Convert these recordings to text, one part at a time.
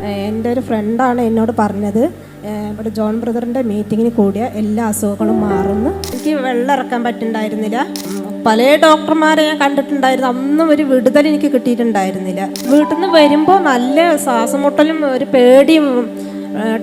എൻ്റെ ഒരു ഫ്രണ്ടാണ് എന്നോട് പറഞ്ഞത് ഇവിടെ ജോൺ ബ്രദറിൻ്റെ മീറ്റിങ്ങിന് കൂടിയ എല്ലാ അസുഖങ്ങളും മാറുന്നു. എനിക്ക് വെള്ളം ഇറക്കാൻ പറ്റുന്നുണ്ടായിരുന്നില്ല. പല ഡോക്ടർമാരെ ഞാൻ കണ്ടിട്ടുണ്ടായിരുന്നു. അന്നും ഒരു വിടുതൽ എനിക്ക് കിട്ടിയിട്ടുണ്ടായിരുന്നില്ല. വീട്ടിൽ നിന്ന് വരുമ്പോൾ നല്ല ശ്വാസമുട്ടലും ഒരു പേടിയും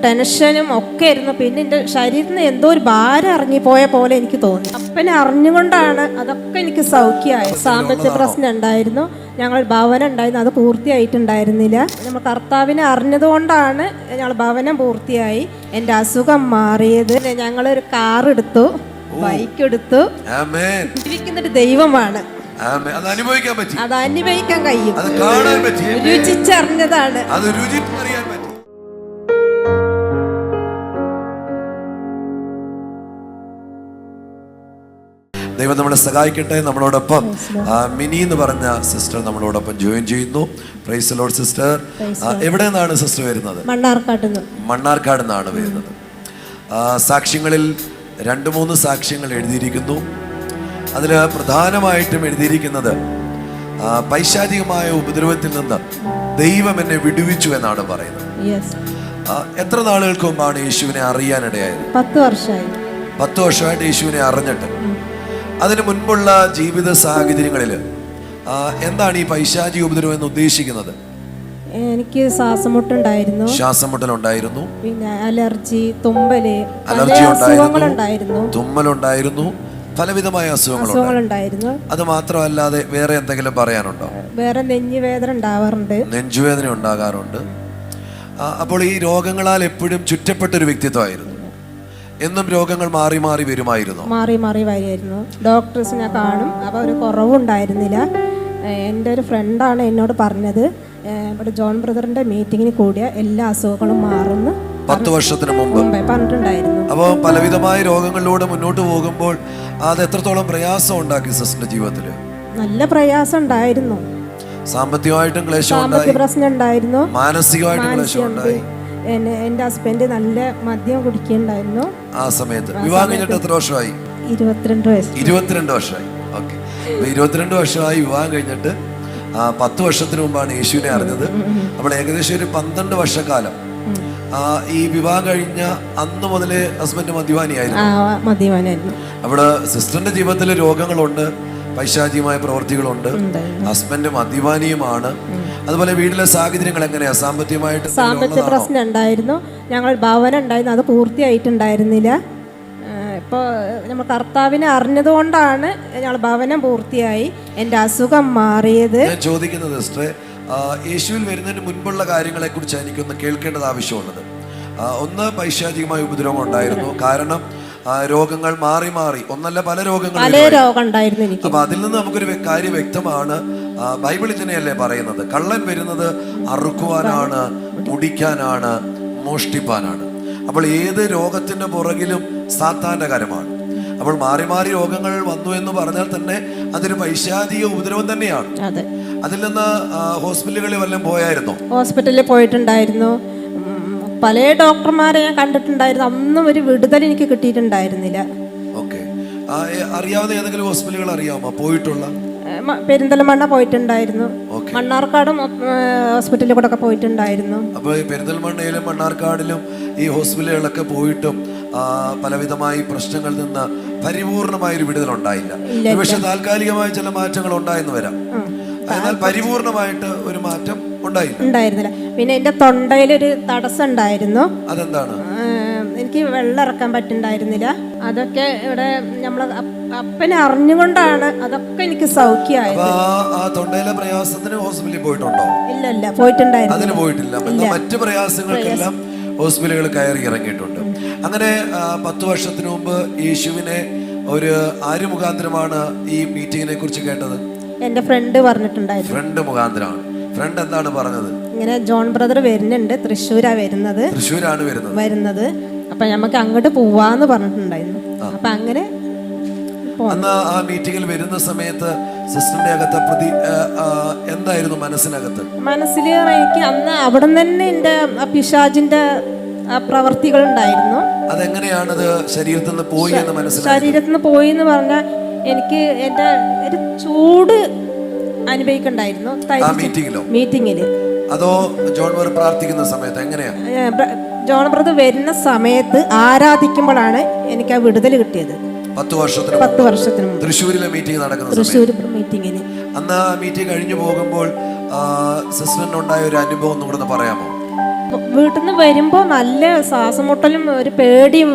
ടെൻഷനും ഒക്കെ ആയിരുന്നു. പിന്നെ എൻ്റെ ശരീരത്തിൽ നിന്ന് എന്തോ ഒരു ഭാരം ഇറങ്ങിപ്പോയ പോലെ എനിക്ക് തോന്നി. അപ്പനെ അറിഞ്ഞുകൊണ്ടാണ് അതൊക്കെ എനിക്ക് സൗഖ്യമായത്. സാമ്പത്തിക പ്രശ്നം ഉണ്ടായിരുന്നു, ഞങ്ങൾ ഭവനം ഉണ്ടായിരുന്നു, അത് പൂർത്തിയായിട്ടുണ്ടായിരുന്നില്ല. നമ്മൾ കർത്താവിനെ അറിഞ്ഞതുകൊണ്ടാണ് ഞങ്ങൾ ഭവനം പൂർത്തിയായി, എൻ്റെ അസുഖം മാറിയത്. ഞങ്ങളൊരു കാർ എടുത്തു, ബൈക്ക് എടുത്തു. ജീവിക്കുന്നൊരു ദൈവമാണ്, അത് അനുഭവിക്കാൻ കഴിയും. രുചിച്ചറിഞ്ഞതാണ്. ദൈവം നമ്മളെ സഹായിക്കട്ടെ. നമ്മളോടൊപ്പം മിനി എന്ന് പറഞ്ഞ സിസ്റ്റർ നമ്മളോടൊപ്പം ജോയിൻ ചെയ്യുന്നു. Praise the Lord sister. എവിടെ നിന്നാണ് സിസ്റ്റർ വരുന്നത്? മണ്ണാർക്കാട് നിന്നാണ് വരുന്നത്. സാക്ഷ്യങ്ങളിൽ 2-3 സാക്ഷ്യങ്ങൾ എഴുതിയിരിക്കുന്നു. അതിൽ പ്രധാനമായിട്ടും എഴുതിയിരിക്കുന്നത് പൈശാചികമായ ഉപദ്രവത്തിൽ നിന്ന് ദൈവം എന്നെ വിടുവിച്ചു എന്നാണ് പറയുന്നത്. എത്ര നാളുകൾക്ക് മുമ്പാണ് യേശുവിനെ അറിയാനിടയായത്? 10 വർഷമായിട്ട് യേശുവിനെ അറിഞ്ഞിട്ട്. അതിന് മുൻപുള്ള ജീവിത സാഹചര്യങ്ങളിൽ എന്താണ് ഈ പൈശാചിക ഉപദ്രവം എന്ന് ഉദ്ദേശിക്കുന്നത്? എനിക്ക് ശ്വാസമുട്ടലുണ്ടായിരുന്നു, പിന്നെ അലർജി, തുമ്മലുണ്ടായിരുന്നു, പലവിധമായ അസുഖങ്ങളുണ്ടായിരുന്നു. അത് മാത്രമല്ലാതെ വേറെ എന്തെങ്കിലും പറയാനുണ്ടോ? വേറെ നെഞ്ചുവേദന ഉണ്ടാകാറുണ്ട്. അപ്പോൾ ഈ രോഗങ്ങളാൽ എപ്പോഴും ചുറ്റപ്പെട്ടൊരു വ്യക്തിത്വമായിരുന്നു. എന്നും രോഗങ്ങൾ മാറി മാറി വരുമായിരുന്നു. ഡോക്ടേഴ്സിനെ കാണും, അപ്പോൾ ഒരു കുറവുണ്ടായിരുന്നില്ല. എൻ്റെ ഒരു ഫ്രണ്ടാണ് എന്നോട് പറഞ്ഞത് ഇവിടെ ജോൺ ബ്രദറിൻ്റെ മീറ്റിങ്ങിന് കൂടിയ എല്ലാ അസുഖങ്ങളും മാറുന്നു. 10 വർഷത്തിന് മുമ്പ് പറഞ്ഞിട്ടുണ്ടായിരുന്നു. അപ്പോൾ പലവിധമായ രോഗങ്ങളിലൂടെ മുന്നോട്ട് പോകുമ്പോൾ അത് എത്രത്തോളം പ്രയാസം ഉണ്ടാക്കി സിസ്റ്ററിന്റെ ജീവിതത്തിൽ? നല്ല പ്രയാസം ഉണ്ടായിരുന്നു. സാമ്പത്തികമായിട്ടും ക്ലേശം, പ്രശ്നം ഉണ്ടായിരുന്നു, മാനസികമായിട്ടും ക്ലേശം ഉണ്ടായി. എൻ്റെ ഹസ്ബൻഡ് നല്ല മദ്യം കുടിക്കുന്നുണ്ടായിരുന്നു. ആ സമയത്ത് വിവാഹം കഴിഞ്ഞിട്ട് എത്ര വർഷമായി? 22 വർഷമായി. ഓക്കെ, 22 വർഷമായി വിവാഹം കഴിഞ്ഞിട്ട്. 10 വർഷത്തിന് മുമ്പാണ് യേശുവിനെ അറിഞ്ഞത്. അപ്പോൾ ഏകദേശം ഒരു 12 വർഷക്കാലം ഈ വിവാഹം കഴിഞ്ഞ അന്ന് മുതലേ ഹസ്ബൻഡ് മദ്യപാനിയായിരുന്നു. അവിടെ സിസ്റ്ററിന്റെ ജീവിതത്തിൽ രോഗങ്ങളുണ്ട്, പൈശാചികമായ പ്രവൃത്തികളുണ്ട്, ഹസ്ബൻഡ് മദ്യപാനിയുമാണ്. അതുപോലെ വീട്ടിലെ സാഹചര്യങ്ങൾ എങ്ങനെയാ? സാമ്പത്തിക പ്രശ്നം ഉണ്ടായിരുന്നു, ഞങ്ങൾ ഭവനം ഉണ്ടായിരുന്നു, അത് പൂർത്തിയായിട്ടുണ്ടായിരുന്നില്ല. ഇപ്പോൾ നമ്മൾ കർത്താവിനെ അറിഞ്ഞതുകൊണ്ടാണ് ഞങ്ങൾ ഭവനം പൂർത്തിയായി, എൻ്റെ അസുഖം മാറിയത്. ഞാൻ ചോദിക്കുന്നത് സിസ്റ്ററെ, യേശുവിൽ വരുന്നതിന് മുൻപുള്ള കാര്യങ്ങളെ കുറിച്ച് എനിക്കൊന്ന് കേൾക്കേണ്ടത് ആവശ്യമുള്ളത്. ഒന്ന്, പൈശാചികമായ ഉപദ്രവം ഉണ്ടായിരുന്നു. കാരണം രോഗങ്ങൾ മാറി മാറി, ഒന്നല്ല പല രോഗങ്ങളുണ്ടായിരുന്നു എനിക്ക്. അപ്പൊ അതിൽ നിന്ന് നമുക്കൊരു കാര്യം വ്യക്തമാണ്. ബൈബിളിൽ തന്നെയല്ലേ പറയുന്നത്, കള്ളൻ വരുന്നത് അറുക്കുവാനാണ്, മുടിക്കാനാണ്, മോഷ്ടിപ്പാനാണ്. അപ്പോൾ ഏത് രോഗത്തിന്റെ പുറകിലും സാത്താന്റെ കരമാണ്. അപ്പോൾ മാറി മാറി രോഗങ്ങൾ വന്നു എന്ന് പറഞ്ഞാൽ തന്നെ അതൊരു പൈശാചിക ഉപദ്രവം തന്നെയാണ്. അതിൽ നിന്ന് ഹോസ്പിറ്റലുകളിൽ വല്ലതും പോയായിരുന്നോ? ഹോസ്പിറ്റലിൽ പോയിട്ടുണ്ടായിരുന്നു. പല ഡോക്ടർമാരെ ഞാൻ കണ്ടിട്ടുണ്ടായിരുന്നു. അന്നും ഒരു വിടുതൽ എനിക്ക് കിട്ടിയിട്ടുണ്ടായിരുന്നില്ല. ഓക്കെ, അറിയാവുന്ന ഏതെങ്കിലും ഹോസ്പിറ്റലുകൾ അറിയാമോ പോയിട്ടുള്ള? പെരിന്തൽമണ്ണ പോയിട്ടുണ്ടായിരുന്നു, മണ്ണാർക്കാടും ഹോസ്പിറ്റലിൽ കൂടെ ഒക്കെ പോയിട്ടുണ്ടായിരുന്നു. അപ്പൊ പെരിന്തൽമണ്ണയിലും മണ്ണാർക്കാടിലും ഈ ഹോസ്പിറ്റലുകളൊക്കെ പോയിട്ടും പലവിധമായ പ്രശ്നങ്ങളിൽ നിന്ന് പരിപൂർണമായൊരു വിടുതൽ ഉണ്ടായില്ല. പക്ഷെ താൽക്കാലികമായ ചില മാറ്റങ്ങൾ ഉണ്ടായെന്ന് വരാം, എന്നാൽ പരിപൂർണമായിട്ട് ഒരു മാറ്റം ഉണ്ടായിരുന്നില്ല. പിന്നെ എന്റെ തൊണ്ടയിലൊരു തടസ്സം ഉണ്ടായിരുന്നു. അതെന്താണ്? എനിക്ക് വെള്ളം ഇറക്കാൻ പറ്റുന്നുണ്ടായിരുന്നില്ല. അതൊക്കെ ഇവിടെ നമ്മളെ അപ്പനെ അറിഞ്ഞുകൊണ്ടാണ് അതൊക്കെ എനിക്ക് സൗഖ്യമായത്. ആ തൊണ്ടയിലെ പ്രയാസത്തിന് ഹോസ്പിറ്റലിൽ പോയിട്ടുണ്ടോ? ഇല്ല, പോയിട്ടുണ്ടായിരുന്നു. അതിന് പോയിട്ടില്ല. മറ്റു പ്രയാസങ്ങൾക്കെല്ലാം ഹോസ്പിറ്റലുകൾ കയറി ഇറങ്ങിയിട്ടുണ്ട്. അങ്ങനെ 10 വർഷത്തിന് മുമ്പ് യേശുവിനെ ഒരു ആര് മുഖാന്തരമാണ് ഈ മീറ്റിങ്ങിനെ കുറിച്ച് കേട്ടത്? എന്റെ ഫ്രണ്ട് പറഞ്ഞിട്ടുണ്ടായിരുന്നു. ഫ്രണ്ട് മുഖാന്തരമാണ്. ഫ്രണ്ട് എന്താണ് പറഞ്ഞത്? ഇങ്ങനെ ജോൺ ബ്രദർ വരുന്നുണ്ട്, തൃശ്ശൂരാണ് വരുന്നത്, അപ്പൊ നമുക്ക് അങ്ങോട്ട് പോവാന്ന് പറഞ്ഞിട്ടുണ്ടായിരുന്നു. അപ്പൊ അങ്ങനെ അന്ന് ആ മീറ്റിംഗിൽ വരുന്ന സമയത്ത് സിസ്റ്ററിന്റെ അകത്ത് എന്തായിരുന്നു മനസ്സിൽ? എനിക്ക് അന്ന് അവിടെ തന്നെ എന്റെ പിശാചിന്റെ പ്രവർത്തികൾ ഉണ്ടായിരുന്നു. അതെങ്ങനെയാണത് ശരീരത്തിൽ നിന്ന് പോയി എന്ന് മനസ്സിലായി? ശരീരത്തിൽ നിന്ന് പോയി എന്ന് പറഞ്ഞാൽ എനിക്ക് എന്റെ ഒരു ചൂട് അനുഭവിക്കണ്ടായിരുന്നു മീറ്റിങ്ങില്. അതോ ജോൺ ബ്രദർ പ്രാർത്ഥിക്കുന്ന സമയത്ത് എങ്ങനെയാ? ജോൺ ബ്രദർ വരുന്ന സമയത്ത് ആരാധിക്കുമ്പോഴാണ് എനിക്ക് ആ വിടുതൽ കിട്ടിയത്. 10 വർഷത്തിന് 10 വർഷത്തിന് മുമ്പ് തൃശ്ശൂരിലെ മീറ്റിംഗ് നടക്കുന്ന തൃശ്ശൂർ മീറ്റിങ്ങിന്. അന്ന് ആ മീറ്റിംഗ് കഴിഞ്ഞു പോകുമ്പോൾ സിസ്റ്ററിനുണ്ടായ ഒരു അനുഭവം ഒന്നും കൂടെ ഒന്ന് പറയാമോ? വീട്ടിൽ നിന്ന് വരുമ്പോൾ നല്ല ശ്വാസമുട്ടലും ഒരു പേടിയും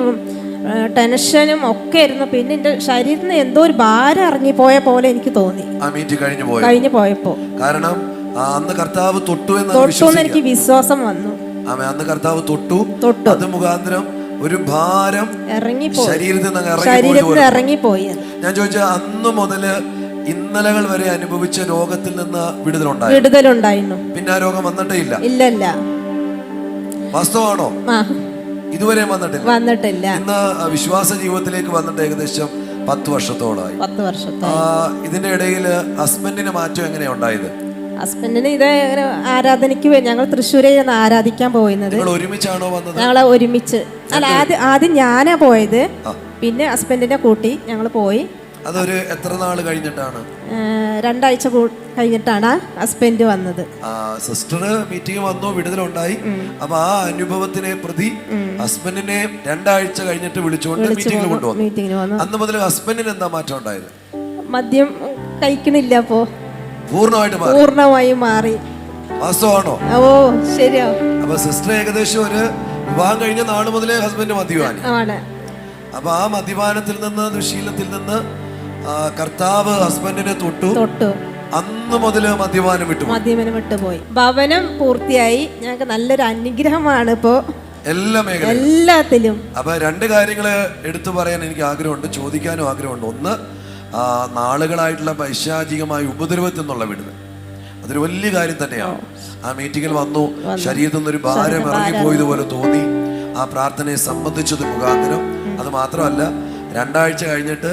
ടെൻഷനും ഒക്കെ ആയിരുന്നു. പിന്നെ എൻ്റെ ശരീരത്തിൽ നിന്ന് എന്തോ ഒരു ഭാരം ഇറങ്ങിപ്പോയ പോലെ എനിക്ക് തോന്നി ആ മീറ്റിംഗ് കഴിഞ്ഞു പോയപ്പോ. കാരണം അന്ന് കർത്താവ് തൊട്ടു എന്ന് എനിക്ക് വിശ്വാസം വന്നു. അന്ന് കർത്താവ് തൊട്ടു. അത് മുഖാന്തരം ഒരു ഭാരം ശരീരത്തിൽ നിന്ന് ഇറങ്ങിപ്പോയി. ഞാൻ ചോദിച്ച അന്ന് മുതല് ഇന്നലകൾ വരെ അനുഭവിച്ച രോഗത്തിൽ നിന്ന് വിടുതലുണ്ടായിരുന്നു. പിന്നെ ആ രോഗം വന്നിട്ടേ ഇല്ല. വാസ്തവാണോ? ഇതുവരെ വന്നിട്ടില്ല. ഇന്ന് വിശ്വാസ ജീവിതത്തിലേക്ക് വന്നിട്ട് ഏകദേശം 10 വർഷത്തോളമായി. ഇതിന്റെ ഇടയിൽ ഹസ്ബൻഡിന് മാറ്റം എങ്ങനെയാ ഉണ്ടായത്? ഹസ്ബൻഡിന് ഇത് ആരാധനയ്ക്ക് ഞങ്ങൾ തൃശ്ശൂരാണ് ആരാധിക്കാൻ പോയിരുന്നത്. ഒരുമിച്ചാണോ വന്നത്? ഞങ്ങള് ഒരുമിച്ച്. അല്ല, ആദ്യം ഞാനാ പോയത്. പിന്നെ ഹസ്ബൻഡിനെ കൂട്ടി ഞങ്ങൾ പോയി. അതൊരു എത്ര നാള് കഴിഞ്ഞിട്ടാണ്? 2 ആഴ്ച കഴിഞ്ഞിട്ടാണ് ഹസ്ബൻഡ് വന്നത്. സിസ്റ്റർ മീറ്റിംഗ് വന്നു, വിടുതലുണ്ടായി. അപ്പൊ ആ അനുഭവത്തിനെ പ്രതി ഹസ്ബൻഡിനെ 2 ആഴ്ച കഴിഞ്ഞിട്ട് വിളിച്ചുകൊണ്ട് മീറ്റിംഗിൽ കൊണ്ടുവന്നു. അന്ന് മുതൽ ഹസ്ബൻഡിന് എന്താ മാറ്റം ഉണ്ടായത്? മദ്യം കഴിക്കണില്ല. അപ്പോ പൂർണ്ണമായും മാറി. വാസ്തവാണോ? ഓ, ശരിയാ. അപ്പൊ സിസ്റ്റർ ഏകദേശം ഒരു വിവാഹം കഴിഞ്ഞ നാള് മുതലേ ഹസ്ബൻഡ് മദ്യപാനി. അപ്പൊ ആ മദ്യപാനത്തിൽ നിന്ന്, ദുശീലത്തിൽ നിന്ന് കർത്താവ് ഹസ്ബൻഡിനെ തൊട്ടു. അന്ന് മുതല് മദ്യപാനം വിട്ടുപോയി. ഭവനം പൂർത്തിയായി. ഞങ്ങൾക്ക് നല്ലൊരു അനുഗ്രഹമാണ് ഇപ്പോ എല്ലാത്തിലും. അപ്പൊ 2 കാര്യങ്ങള് എടുത്തു പറയാൻ എനിക്ക് ആഗ്രഹമുണ്ട്, ചോദിക്കാനും ആഗ്രഹമുണ്ട്. ഒന്ന്, നാളുകളായിട്ടുള്ള പൈശാചികമായ ഉപദ്രവത്തിൽ നിന്നുള്ള വിടുതൽ. അതൊരു വലിയ കാര്യം തന്നെയാണ്. ആ മീറ്റിംഗിൽ വന്നു, ശരീരത്തിൽ നിന്നൊരു ഭാരം ഇറങ്ങിപ്പോയതുപോലെ തോന്നി. ആ പ്രാർത്ഥനയെ സംബന്ധിച്ചത് മുഖാന്തരം. അത് മാത്രമല്ല, 2 ആഴ്ച കഴിഞ്ഞിട്ട്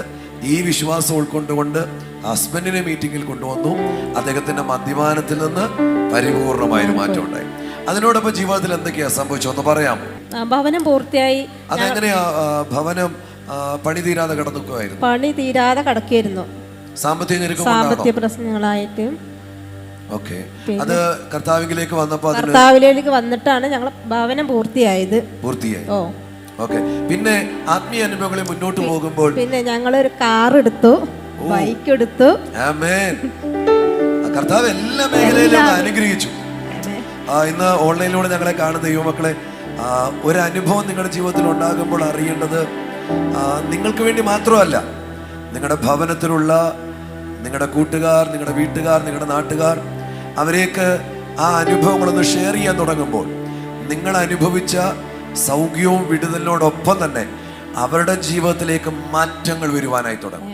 ഈ വിശ്വാസം ഉൾക്കൊണ്ടുകൊണ്ട് ഹസ്ബൻഡിനെ മീറ്റിംഗിൽ കൊണ്ടുവന്നു. അദ്ദേഹത്തിന്റെ മദ്യപാനത്തിൽ നിന്ന് പരിപൂർണമായൊരു മാറ്റം ഉണ്ടായി. അതിനോടൊപ്പം ജീവിതത്തിൽ എന്തൊക്കെയാ സംഭവിച്ചു ഒന്ന് പറയാമോ? ഭവനം പൂർത്തിയായി. അതെങ്ങനെയാ ഭവനം പണി തീരാതെ കിടക്കുകയായിരുന്നു. സാമ്പത്തിക പ്രശ്നങ്ങളായിട്ട്. അത് കർത്താവിലേക്ക് വന്നിട്ടാണ് ഞങ്ങൾ ഭവനം പൂർത്തിയായി. പിന്നെ ആത്മീയ അനുഭവങ്ങളെ മുന്നോട്ട് പോകുമ്പോൾ പിന്നെ ഞങ്ങളൊരു കാർ എടുത്തു, ബൈക്ക് എടുത്തു. കർത്താവ് എല്ലാ മേഖലയിലും അനുഗ്രഹിച്ചു. ഇന്ന് ഓൺലൈനിലൂടെ ഞങ്ങളെ കാണുന്ന ദൈവമക്കളെ, ഒരു അനുഭവം നിങ്ങളുടെ ജീവിതത്തിൽ ഉണ്ടാകുമ്പോൾ അറിയേണ്ടത് നിങ്ങൾക്ക് വേണ്ടി മാത്രമല്ല, നിങ്ങളുടെ ഭവനത്തിലുള്ള നിങ്ങളുടെ കൂട്ടുകാർ, നിങ്ങളുടെ വീട്ടുകാർ, നിങ്ങളുടെ നാട്ടുകാർ, അവരെയൊക്കെ ആ അനുഭവങ്ങളൊന്ന് ഷെയർ ചെയ്യാൻ തുടങ്ങുമ്പോൾ നിങ്ങൾ അനുഭവിച്ച സൗഖ്യവും വിടുതലിനോടൊപ്പം തന്നെ അവരുടെ ജീവിതത്തിലേക്ക് മാറ്റങ്ങൾ വരുവാനായി തുടങ്ങും.